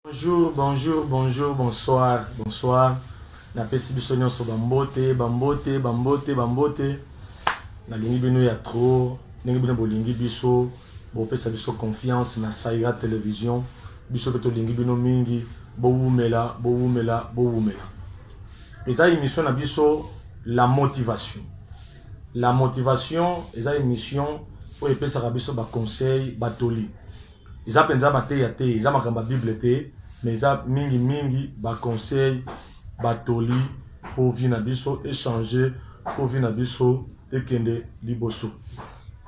Bonjour, bonjour, bonjour, bonsoir, bonsoir. Napesi biso nyonso bambote, bambote, bambote, bambote. Nalingi bino ya trop, ndenge bino bolingi biso, bopesa biso confiance na Saïra Télévision. Biso beto lingi bino mingi, bowumela, bowumela, bowumela. Eza émission na biso la motivation. La motivation, eza émission pour epesa biso ba conseil, batoli. Eza penza bate ya te, eza makamba Bible te. Mais ça, mingi, ba conseil, batoli, pour venir à biso, échanger, pour venir à biso, et kende liboso.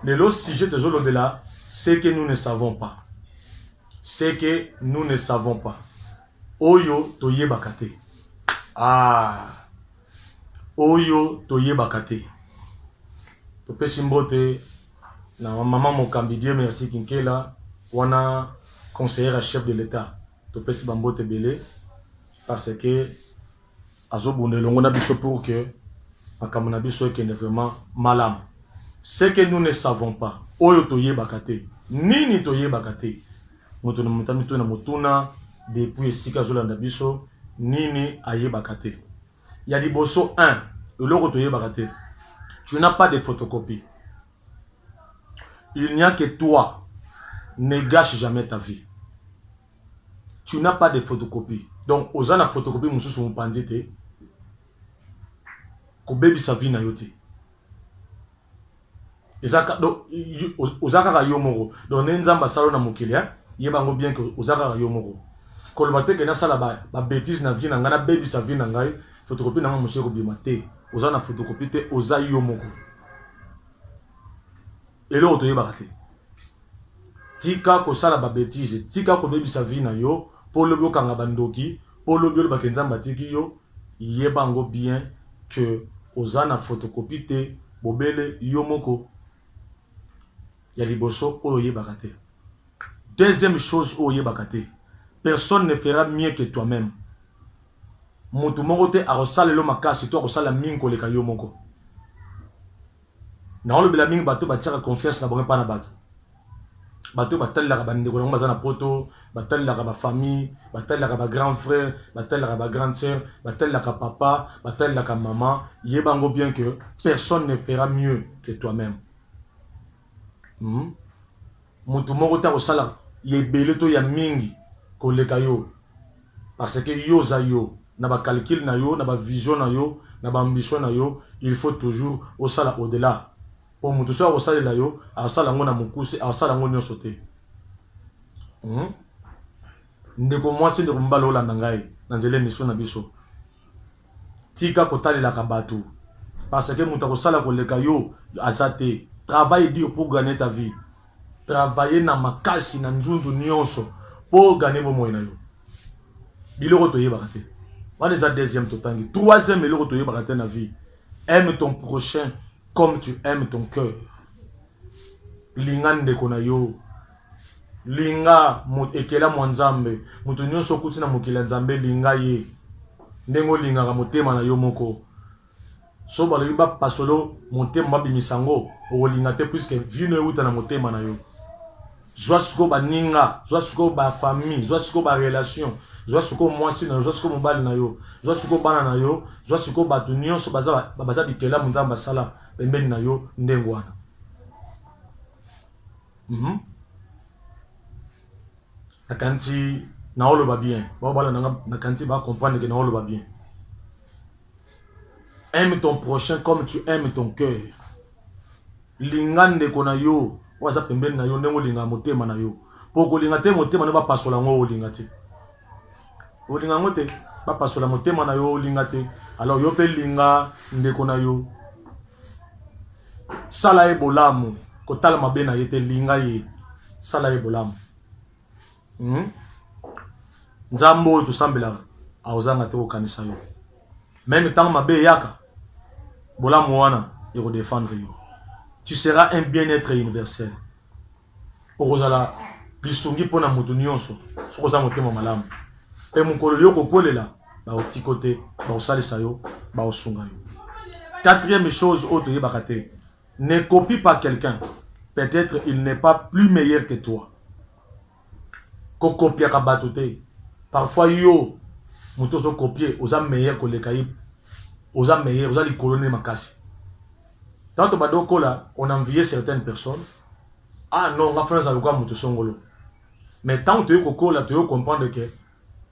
Mais le sujet de Zolobela, c'est que nous ne savons pas. C'est que nous ne savons pas. Oyo toye bakate. Ah. Oyo toye bakate. Tope simbote, na maman mokambi, Dieu merci kinkela, wana conseillère chef de l'État. Topesi bambote belé parce que azobonde longo na biso pour que makamona biso ekende vraiment malam. C'est que nous ne savons pas. Oyo toye bakate. Nini toye bakate. Moto na mutami to na mutuna depuis esika zolanda biso nini aye bakate. Il y a liboso 1, loko toye bakate. Tu n'as pas de photocopie. Il n'y a que toi. Ne gâche jamais ta vie. Tu n'as pas de photocopie. Donc, aux gens la photocopie, nous sommes pandite. Ko baby sa vie na yote. Ezaka do ozaka yomoro. Donc nenzamba salo na mokelia, yebango bien que ozaka yomoro. Ko le matin que na sala ba bêtise na vie na ngana baby sa vie na ngai, photocopie na nga monsieur ko bimate. Ozana photocopie te oza yomoro. Et là otoye bakate. Tika ko sala ba bêtise, tika ko baby sa vie na yo. Pour le bloc en bandoki, pour le bloc bakenza batiki yo, yebango bien que ozana photocopie te bobele yomoko ya liboso oye bakate. Deuxième chose oye bakate, personne ne fera mieux que toi-même. Mutu moko te arosala lo makasi to arosala minko le kayomoko. Na ole bela mingi bato batira confiance na bonga pa na bato. Bato batal la bande ko ngoma zana poto, batal la ba famille, batal la ba grand frère, batal la ba grande sœur, batal la papa, batal la maman, yebango bien que personne ne fera mieux que toi-même. Mutu moko ta osala yebele to ya mingi ko le kayo. Parce que yo za yo, na ba calcul na yo, na ba vision na yo, na ba ambition na yo, il faut toujours osala au-delà. Pour mutu so osala la yo, asala ngona mukuse, asala ngona sote. Ndeko mwasi ndeko mbalo olanda ngai na nzela mission na biso. Tika kotalela ka bato. Parce que mutu akosala koleka yo azate. Travaille dur pour gagner ta vie. Travailler na makasi na nzunzu nyonso pour gagner bo moyo na yo. Biloko toye bakate. Wana za deuxième totangi. Troisième eloko toye bakate na vie. Aime ton prochain comme tu aimes ton cœur. Linga ndeko na yo. Linga ekela mwanzambe. Mutu nyonso kuti na mokila nzambe linga ye. Ndengo linga ka motema na yo moko. So balo yuba pasolo motema babimisango. O linga te puisque vino euta na motema na yo. Zwa suko ba ninga, zwa suko ba famille, zwa suko ba relation, zwa suko mwasi na yo, zwa suko mobali na yo, zwa suko bana na yo, zwa suko batu nyonso baza bikela munzamba sala pembeni na yo ndengo wana. Nakanti na olo ba bien. Ba bala na kanti ba comprendre que na olo ba bien. Aime ton prochain comme tu aimes ton cœur. Lingande kona yo, waza pembeni na yo ndengo linga motema na yo. Poko linga te motema no ba pasola ngo linga te. O linga ngote ba pasola motema na yo linga te. Alors yo pe linga ndeko na yo. Sala e bolamu kotala mabe na yete linga ye. Sala e bolamu. Nzambo to sambela aozanga te okanisa yo. Même tant mabe yaka bolamu wana yeko défendre yo. Tu seras un bien-être universel. Ozala listungi pona mutu nyonso sokoza motema malamu. Pe mukolo yo kokolela ba otikote ba osalisa yo ba osunga yo. Quatrième chose autre yebakate. Ne copie pas quelqu'un. Peut-être il n'est pas plus meilleur que toi. Ko copia ka batote. Parfois, yo, moto so copier, osa meilleur que les caïbes, osa meilleur, osa les colonner ma casse. Tant que badoko là, on a envié certaines personnes. Ah non, on va faire ça le quoi moto songolo. Mais tant que tu es là, tu comprendre que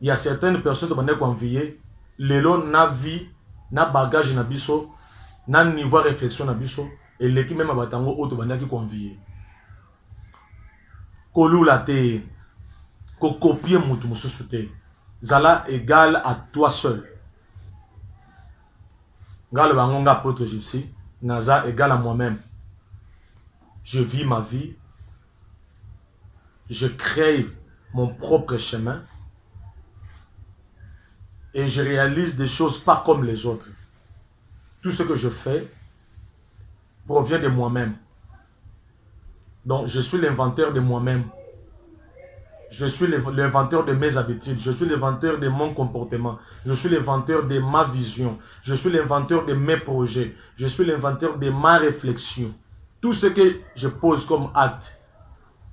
il y a certaines personnes qui ont envié, les lots na vie, na bagage na biso, na niveau réflexion na biso, et l'équipe même à batango auto banda qui convié. Kolou la te, ko copier moto mususu te. Zala égal à toi seul. Gal bangonga poto gypsy, naza égal à moi-même. Je vis ma vie. Je crée mon propre chemin. Et je réalise des choses pas comme les autres. Tout ce que je fais provient de moi-même. Donc, je suis l'inventeur de moi-même. Je suis l'inventeur de mes habitudes. Je suis l'inventeur de mon comportement. Je suis l'inventeur de ma vision. Je suis l'inventeur de mes projets. Je suis l'inventeur de ma réflexion. Tout ce que je pose comme acte,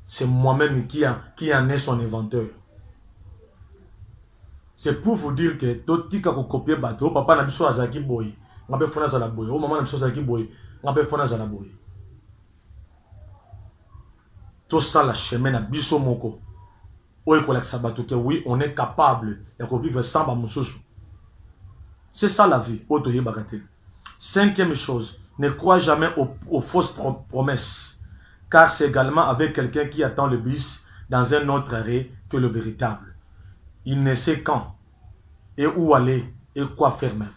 c'est moi-même qui en est son inventeur. C'est pour vous dire que tout tika ko copier bateau, papa na biso azaki boy. Ngabe fona za la boy. O maman na biso azaki boy. Ngabe fona za la boy. Tout ça la chemin na biso moko. Oui, on est capable de vivre sans Bamoussousou. C'est ça la vie. Cinquième chose, ne crois jamais aux fausses promesses, car c'est également avec quelqu'un qui attend le bus dans un autre arrêt que le véritable. Il ne sait quand, et où aller, et quoi faire même.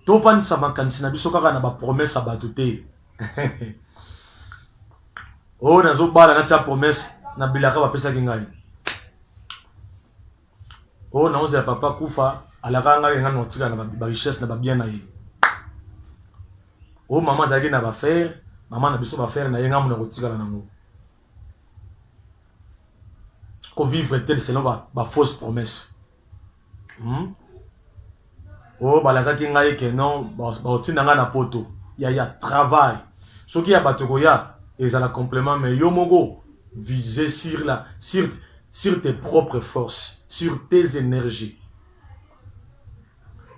Tovan Samakansi Nabiso Kara na ba promesse à batouté. Oh, nazo bala na tia promesse. Na bilaka ba pesa kingai. Oh na oza papa kufa alaka nga nga notika na ba richesse na ba bien na ye. Oh maman zaki na ba faire, maman na biso ba faire na ye nga mona kotika na ngo. Ko vivre tel selon ba fausse promesse. Oh balaka kingai ke non ba otina nga na poto. Ya travail. Soki ya batoko ya ezala complément mais yo mogo viser sur tes propres forces, sur tes énergies.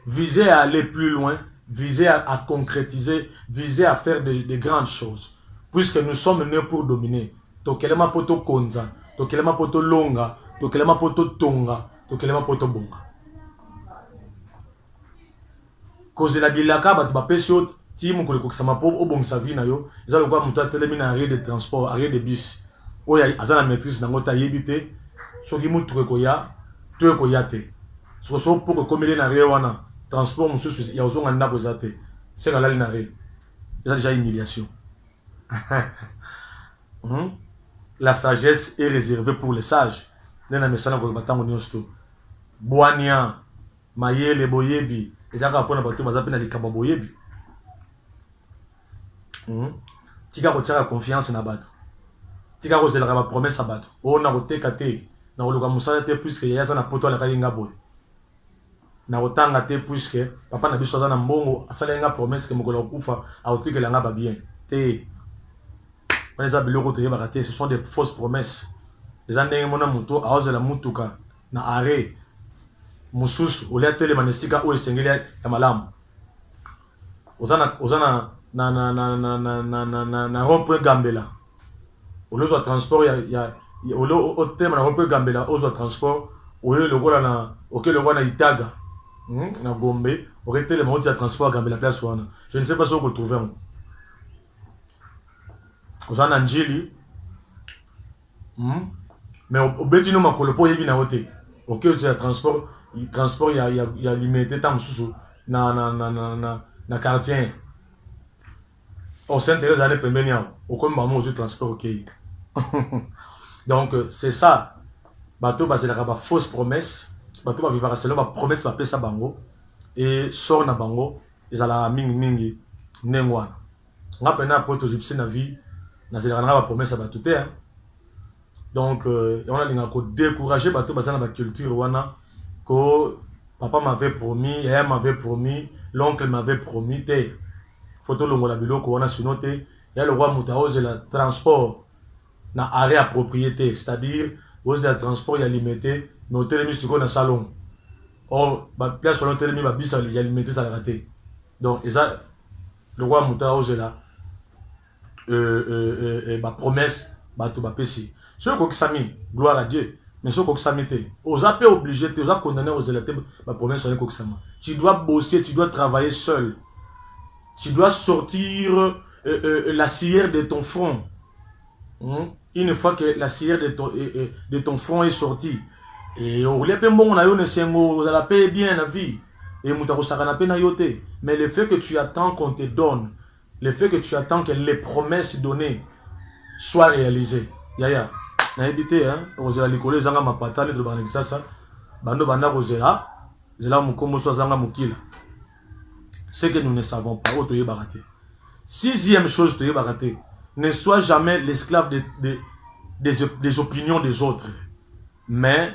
Viser à aller plus loin, viser à concrétiser, viser à faire de grandes choses. Puisque nous sommes nés pour dominer. Tokelema poto konza, tokelema poto longa, tokelema poto tonga, tokelema poto bonga. Cause la bilaka bat bapesio ti mo ko sama po obongisa vie na yo, eza lokwa muta telemi na arrêt de transport, arrêt de bus. Oya azana maîtrise nango ta yebite soki mutu ko ya to ko yate so pour que comme na rewana transport mususu ya ozonga ndako zate c'est la ligne arrêt c'est déjà une humiliation. La sagesse est réservée pour les sages. Nena mesana ko batango nyosto boania mayele boyebi ezaka pona bato bazape na likaba boyebi. Tika ko tira confiance na bato. Tika ko zela ba promesse à bato. O na koteka te na koluka musala te puisque yaza na poto la kayinga boy. Na kotanga te puisque papa na biso za na mbongo asala nga promesse que mokolo kufa a otikela nga ba bien. Te. On les a biloko te yeba te, ce sont des fausses promesses. Les andenge mona muto a ozela mutuka na arrêt. Mususu ole tele manesika o esengeli ya malamu. Ozana na rond-point Gambela. Au lieu de transport, il y a au thème na rond-point Gambela, au transport, au lieu de le na OK le na Itaga. Na Gombe, au été le mode de transport Gambela place wana. Je ne sais pas si on peut trouver. Ozana Njili. Mais au Betino makolo po yebi na hote. OK le transport, il y a limité temps sous na quartier. Au Saint-Thérèse allait permettre au comme maman au transport OK. Donc c'est ça. Bateau basé la fausse promesse. Bateau va vivre selon ma promesse va payer ça bango et sort na bango ils alla mingi nengwa. On a pena poto gypsy na vie na zela na promesse à bateau hein. Donc on a linga ko décourager bateau basé na ba culture wana ko papa m'avait promis, elle m'avait promis, l'oncle m'avait promis te. Photo longola biloko wana sinote, il y a le roi Moutaoze le transport na arrêt à propriété, c'est-à-dire Vous avez transport, il y a limité, mais au télémis, c'est qu'on a salon. Or, la place sur le télémis, il y a limité, ça l'a raté. Donc, et ça, le roi Mouta, vous là, promesse, tout va passer. Ceux qui ont mis, gloire à Dieu, mais ceux qui ont mis, vous avez obligé, vous avez condamné aux élèves, ma promesse sur les coxama. Tu dois bosser, tu dois travailler seul. Tu dois sortir la cire de ton front. Une fois que la cire de ton front est sortie, et on l'a bon, on a eu vous la paix bien la vie, et mais le fait que tu attends qu'on te donne, le fait que tu attends que les promesses données soient réalisées, yaya, n'a évité, hein, on a l'école, zanga ma patale, de banexasa, bando banda rosela, zela mukomo so zanga mukila. C'est que nous ne savons pas, au toye baraté. Sixième chose, toye baraté, ne sois jamais l'esclave des opinions des autres, mais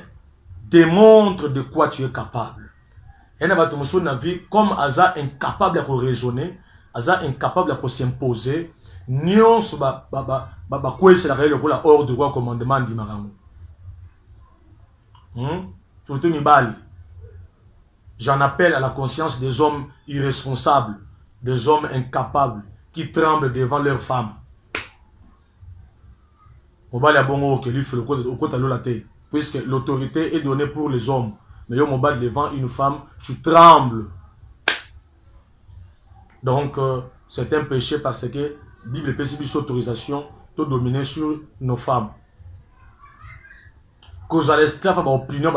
démontre de quoi tu es capable. Et dans la vie, comme Aza incapable de raisonner, Aza incapable de s'imposer, Nyon se quoi c'est la réelle hors de quoi commandement dit Maramou. Surtout Mibali. J'en appelle à la conscience des hommes irresponsables, des hommes incapables, qui tremblent devant leurs femmes. Puisque l'autorité est donnée pour les hommes. Mais devant une femme, tu trembles. Donc, c'est un péché parce que la Bible peut autorisation de dominer sur nos femmes. Cause à l'esclave, opinion,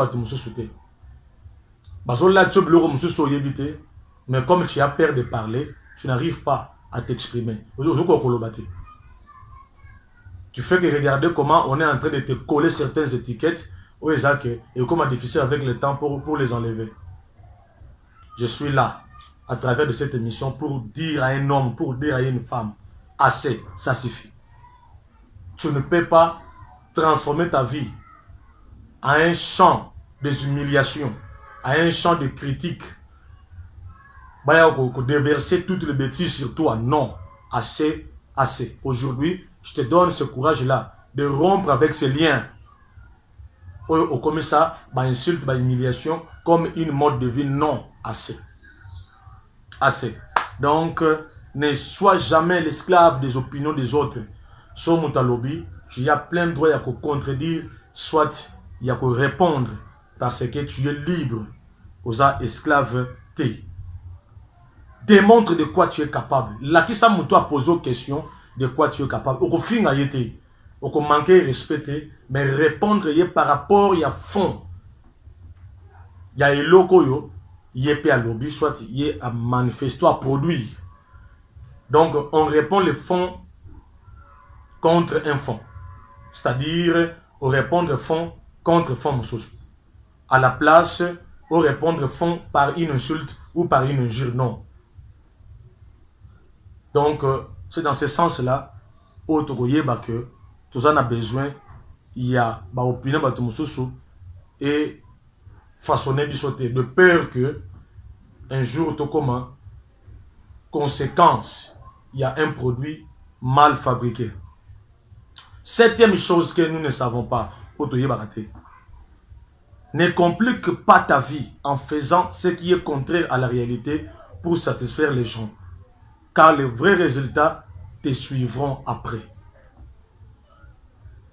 mais comme tu as peur de parler, tu n'arrives pas à t'exprimer. Tu fais que regarder comment on est en train de te coller certaines étiquettes et comment difficile avec le temps pour les enlever. Je suis là, à travers de cette émission, pour dire à un homme, pour dire à une femme, assez, ça suffit. Tu ne peux pas transformer ta vie à un champ des humiliations, à un champ de critiques, déverser toutes les bêtises sur toi. Non, assez, assez. Aujourd'hui, je te donne ce courage-là de rompre avec ces liens. Comme ça, insulte, humiliation, comme une mode de vie. Non, assez. Assez. Donc, ne sois jamais l'esclave des opinions des autres. Sur mon lobby, il y a plein de droits à contredire, soit il y a qu'à répondre, parce que tu es libre aux esclaves T. Démontre de quoi tu es capable. Là, qui ça m'a posé aux questions de quoi tu es capable. Au fin a été, au manquer respecter, mais répondre par rapport à fond. Il y a un loco il y a à lobby, soit il y a à manifester, à produire. Donc on répond le fond contre un fond. C'est-à-dire, on répondre fond contre fond. À la place, on répondre fond par une insulte ou par une injure. Non. Donc, c'est dans ce sens-là, que tout ça a besoin, il y a une opinion et façonner de peur que un jour, tout comme conséquence, il y a un produit mal fabriqué. Septième chose que nous ne savons pas, ne complique pas ta vie en faisant ce qui est contraire à la réalité pour satisfaire les gens. Car les vrais résultats te suivront après.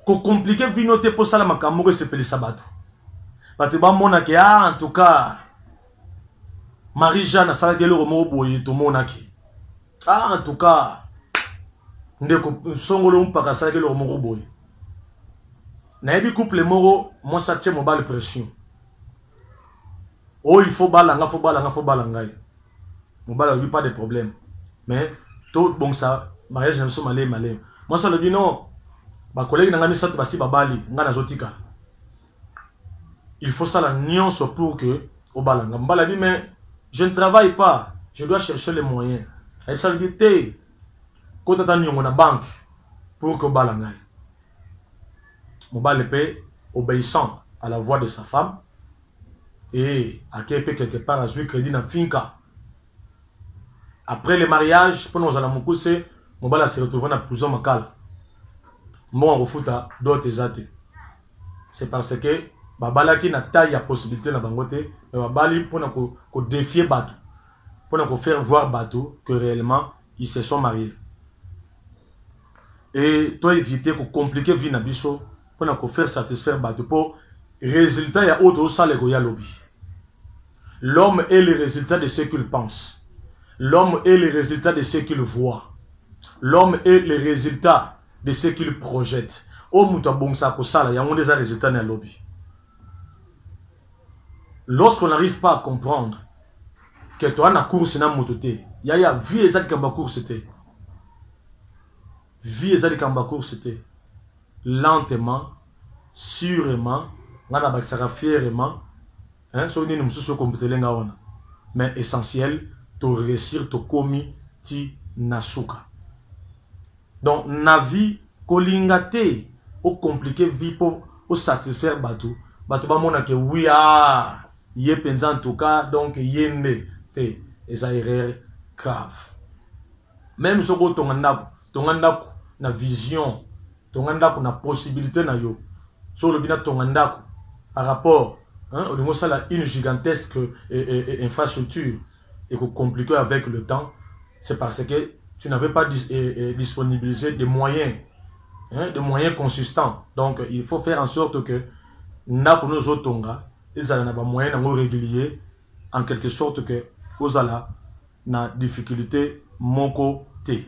Ko compliqué vie noter pour ça la makamure se pele sabato. Parce que mona ke en tout cas Marie-Jeanne ça que le romo boye to monaki. En tout cas ndeko songolo mpaka ça que le romo boye. Na ebi couple moro moi ça tient mo bal pression. Oh il faut balanga faut balanga. Mo bal lui pas de problème. Mais tout bon ça mariage j'aime ça malé. Moi ça le dit non. Ba collègue n'angami sant basi babali ngana zotika. Il faut ça la nuance pour que au balanga. Mbala dit mais je ne travaille pas, je dois chercher les moyens. Elle ça dit té quand tu as na banque pour que balanga. Mon bal paie obéissant à la voix de sa femme et à quelque part à jouer crédit dans finca. Après le mariage, pendant que nous allons mon bal se retrouver dans la prison macale. Moi, on refoute d'autres athées. c'est parce que babalaki na taille ya possibilité na bangote mais babali pour défier bateau pour faire voir bateau que réellement ils se sont mariés et toi éviter de compliquer vie na biso pour faire satisfaire bateau pour résultat ya autre sale ko ya lobby. L'homme est le résultat de ce qu'il pense. L'homme est le résultat de ce qu'il voit. L'homme est le résultat de ce qu'il projette. O muta bongsa ko sala ya des résultats na lobby. Lorsqu'on n'arrive pas à comprendre que toi na course na mototé, ya vie ezali kamba course te. Vie ezali kamba course te. Lentement, sûrement, ngana bakisaka fièrement, hein, so ni mususu kompetelenga ona. Mais essentiel, to réussir to komi ti nasuka. Donc na vie kolinga te o compliqué vie pour satisfaire bateau. Bateau ba mona que oui ah, yé penza en tout cas donc yende te eza erreur grave. Même so ko tonganda na vision, tonganda na possibilité na yo. So le bina tonganda par rapport hein, au niveau ça une gigantesque infrastructure et que compliqué avec le temps, c'est parce que tu n'avais pas disponibilisé des moyens, hein, des moyens consistants. Donc il faut faire en sorte que na pour nos autonga, ils ont des moyens réguliers en quelque sorte que aux ala na difficulté mon côté.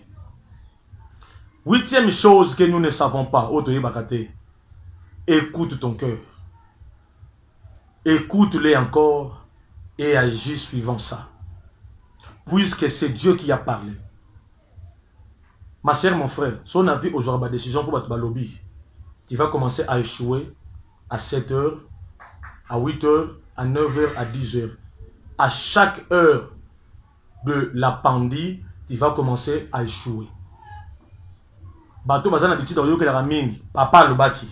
Huitième chose que nous ne savons pas, écoute ton cœur. Écoute-les encore et agis suivant ça. Puisque c'est Dieu qui a parlé. Ma sœur, mon frère, si on a vu aujourd'hui la décision pour battre lobby, tu vas commencer à échouer à 7h, à 8h, à 9h, à 10h. À chaque heure de la pandémie, tu vas commencer à échouer. Bateau bazan habitude de que la ramine, papa le baki,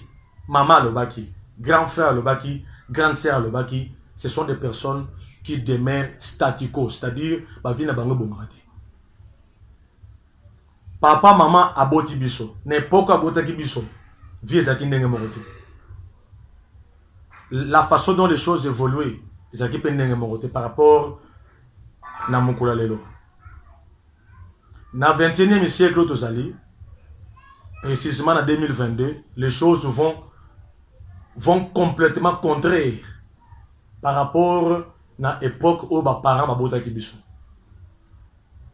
maman le baki, grand frère le baki, grande sœur le baki, ce sont des personnes qui demeurent statico, c'est-à-dire ba vie na bango bomati. Papa maman aboti biso, n'importe abota ki biso, vie ezaki ndenge mokoti. La façon dont les choses évoluent, ezaki pe ndenge mokoti par rapport na mokula lelo. Na 21e siècle tozali précisément en 2022, les choses vont complètement contraires par rapport à l'époque où les parents m'ont dit.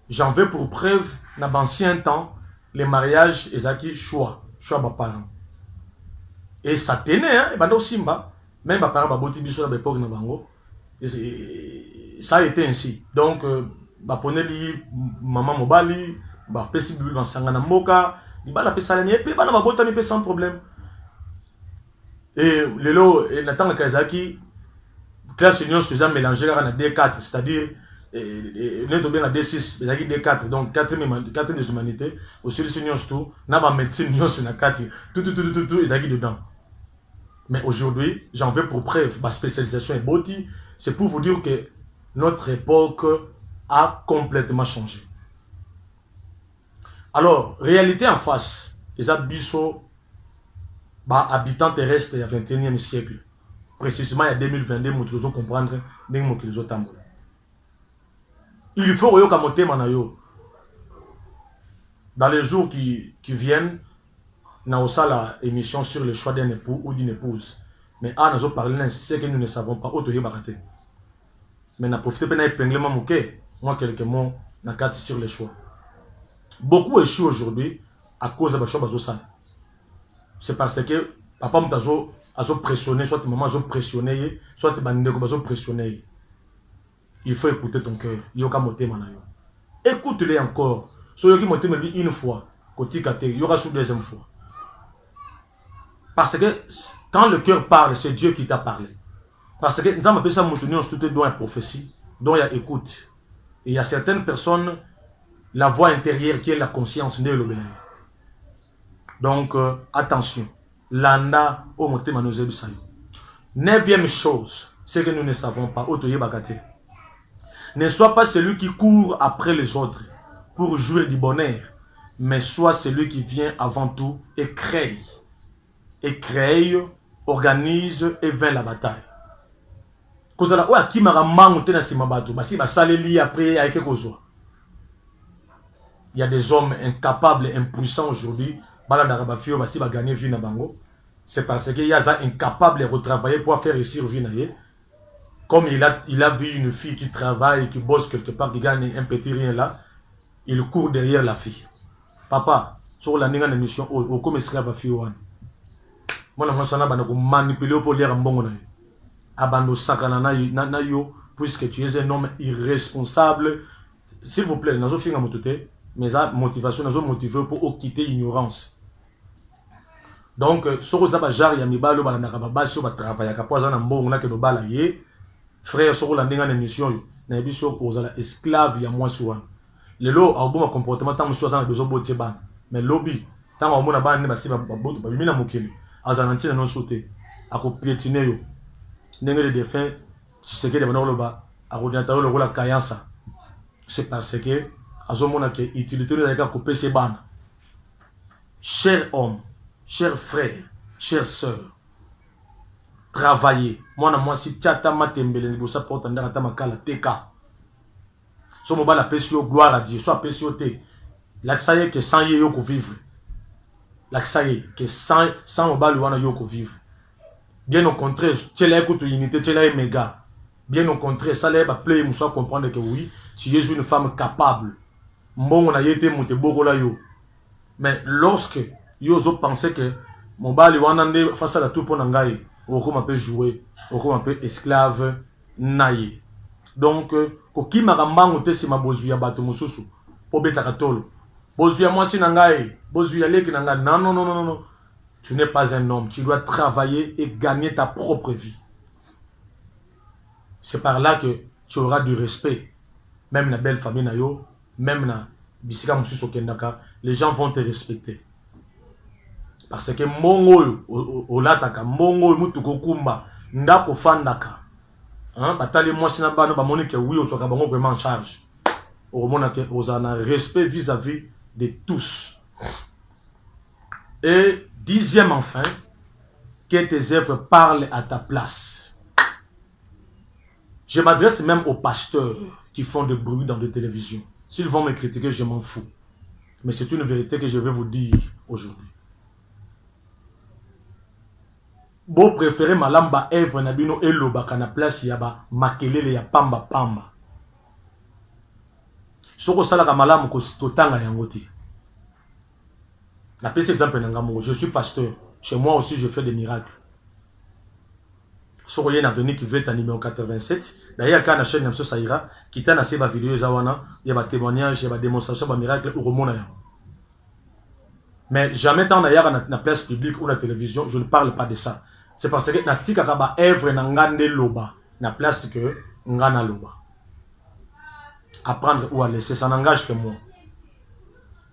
J'en veux pour preuve, dans l'ancien temps, les mariages, ils ont choix des parents. Et ça tenait, hein, et aussi, même les parents m'ont dit à l'époque, ça a été ainsi. Donc, prenez maman mobali, festival dans Sangana Moka, il va la sans problème. Et le lot, Nathan Kazaki, classe union faisant mélanger à D4, c'est-à-dire, nous sommes à D6, D4, donc 4 des humanités, aussi les unions tout, n'a pas médecine, nous sommes à 4, tout, ils ont dedans. Mais aujourd'hui, j'en veux pour preuve, ma spécialisation est boti, c'est pour vous dire que notre époque a complètement changé. Alors, réalité en face, les habitants habitants terrestres du 21e siècle, précisément il y a 2022, nous devons comprendre les autres. Il faut que dans les jours qui viennent, nous avons la émission sur le choix d'un époux ou d'une épouse. Mais nous avons parlé de ce que nous ne savons pas. Mais nous avons profité de l'épinglement mouquet. Moi, quelques mots sur les choix. Beaucoup échouent aujourd'hui à cause de choix. C'est parce que papa m'a pressionné, soit maman m'a pressionné, soit bandeko m'a pressionné. Il faut écouter ton cœur. Écoute-les encore. Si tu as une fois, il y aura une deuxième fois. Parce que quand le cœur parle, c'est Dieu qui t'a parlé. Parce que nous avons appelé ça dans la prophétie, dont il y a écoute. Et il y a certaines personnes, la voix intérieure qui est la conscience de l'obéir. Donc, attention. Landa au motema nous ebisayo. Neuvième chose, c'est que nous ne savons pas. Ne sois pas celui qui court après les autres pour jouir du bonheur, mais sois celui qui vient avant tout et crée. Et crée organise et vint la bataille. Kozala oya ki maramangu te na sima bato basi basaleli après avec kozwa. Il y a des hommes incapables, impuissants aujourd'hui, balanda rabafio basi ba gagner vie na bango. C'est parce que yaza incapable de retravailler pour faire réussir vie na ye. Comme il a vu une fille qui travaille, qui bosse quelque part, qui gagne un petit rien là, il court derrière la fille. Papa, sur la ninga émission au comme esclave fille wan. Moi na sana bana ko manipuler pour lire mbongo na ye. Abando sakana na yo puisque tu es un homme irresponsable. S'il vous plaît, nazo finga motote, mais ça motivation nazo motiver pour quitter l'ignorance. Donc soko za ba jar ya mibalo bana na ba baso ba travailler ka poza na mbongo na ke do bala ye. Frère sur la ndinga émission yo na biso ko za la esclave ya moi souvent. Lelo a bon comportement tant monsieur za na besoin botie ban. Mais lobby tant on mona ban ne ba si ba boto ba bimina mokeli. Azananti na non sauter. Ako piétiner yo. Ndenge de défunt c'est que de ba a ordinateur le rôle kayansa. C'est parce que azomona ke utilité de ka couper ses ban. Cher homme, chers frères, chères sœurs, travaillez. Moi, si tchata matembele, ni bosa porte ndanga tamakala teka. So mo ba la pesio gloire à Dieu, soit pesio te. La ça y est que sans yo ko vivre. La ça y est que sans mo ba luana yo ko vivre. Bien au contraire, tchela écoute unité, tchela est méga. Bien au contraire, ça l'a ba play mo soit comprendre que oui, tu es une femme capable. Mon na yete monte bokola yo. Mais lorsque yo zo pensait que mon bali wanande face à la tout pour nangai, ou comme on peut jouer, ou comme on peut esclave naïe. Donc ko ki makambango te si mabozu ya bato mususu po beta katolo. Bozu ya mwasi nangai, bozu ya leki nangai. Non non non non non. Tu n'es pas un homme, tu dois travailler et gagner ta propre vie. C'est par là que tu auras du respect. Même la belle famille na yo, même na bisika mususu kendaka, les gens vont te respecter. Parce que mongo olataka mongo mutuko kumba ndako fandaka hein batali mwasi na bana ba monique oui o soka bango vraiment en charge au mona que osana respect vis-à-vis de tous. Et dixième enfin, que tes œuvres parlent à ta place. Je m'adresse même aux pasteurs qui font de bruit dans des télévisions. S'ils vont me critiquer, je m'en fous. Mais c'est une vérité que je vais vous dire aujourd'hui. Vous préférez malamba œuvre nabino eloba kana place yaba makelele ya pamba pamba. Soko sala ka malamu ko totanga yangoti. La pèse exemple nangamu, je suis pasteur. Chez moi aussi je fais des miracles. Soko yena venu qui veut être numéro 87. D'ailleurs quand la chaîne Namso Saïra, qui t'a nassé ba vidéo zawana, il y a ba témoignage, il y a ba démonstration ba miracle ou remona yango. Mais jamais tant d'ailleurs na place publique ou la télévision, je ne parle pas de ça. C'est parce que na tika kaba œuvre na ngande loba na place que ngana loba. Apprendre ou à laisser, ça n'engage que moi.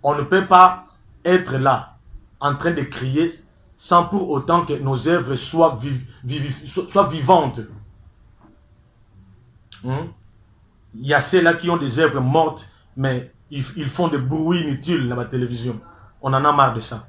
On ne peut pas être là en train de crier sans pour autant que nos œuvres soient vivantes. Il y a ceux-là qui ont des œuvres mortes, mais ils font des bruits inutiles dans la télévision. On en a marre de ça.